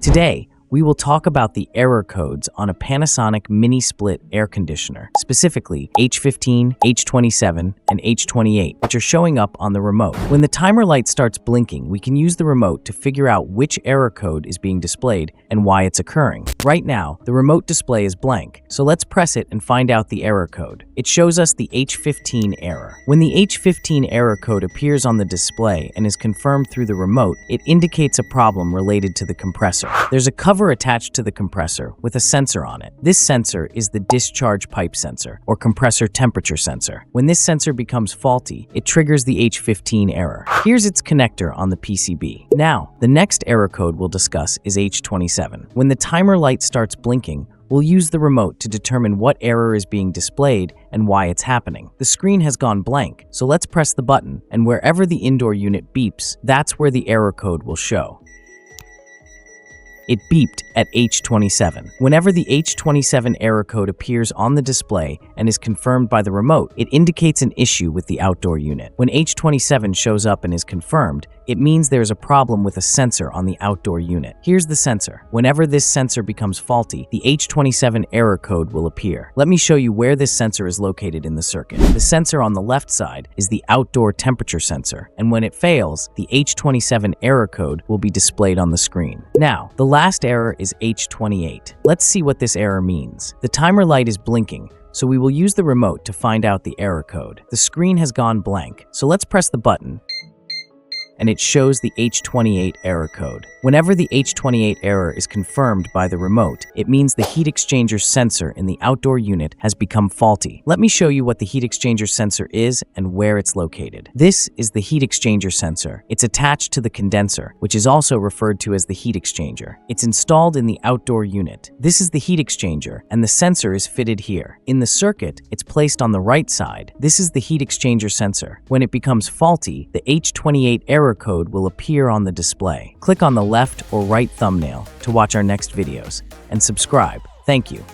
Today, we will talk about the error codes on a Panasonic mini-split air conditioner, specifically H15, H27, and H28, which are showing up on the remote. When the timer light starts blinking, we can use the remote to figure out which error code is being displayed and why it's occurring. Right now, the remote display is blank, so let's press it and find out the error code. It shows us the H15 error. When the H15 error code appears on the display and is confirmed through the remote, it indicates a problem related to the compressor. There's a cover attached to the compressor with a sensor on it. This sensor is the discharge pipe sensor, or compressor temperature sensor. When this sensor becomes faulty, it triggers the H15 error. Here's its connector on the PCB. Now, the next error code we'll discuss is H27. When the timer light starts blinking, we'll use the remote to determine what error is being displayed and why it's happening. The screen has gone blank, so let's press the button, and wherever the indoor unit beeps, that's where the error code will show. It beeped at H27. Whenever the H27 error code appears on the display and is confirmed by the remote, it indicates an issue with the outdoor unit. When H27 shows up and is confirmed, it means there's a problem with a sensor on the outdoor unit. Here's the sensor. Whenever this sensor becomes faulty, the H27 error code will appear. Let me show you where this sensor is located in the circuit. The sensor on the left side is the outdoor temperature sensor, and when it fails, the H27 error code will be displayed on the screen. Now, the last error is H28. Let's see what this error means. The timer light is blinking, so we will use the remote to find out the error code. The screen has gone blank, so let's press the button, and it shows the H28 error code. Whenever the H28 error is confirmed by the remote, it means the heat exchanger sensor in the outdoor unit has become faulty. Let me show you what the heat exchanger sensor is and where it's located. This is the heat exchanger sensor. It's attached to the condenser, which is also referred to as the heat exchanger. It's installed in the outdoor unit. This is the heat exchanger, and the sensor is fitted here. In the circuit, it's placed on the right side. This is the heat exchanger sensor. When it becomes faulty, the H28 error code will appear on the display. Click on the left or right thumbnail to watch our next videos and subscribe. Thank you.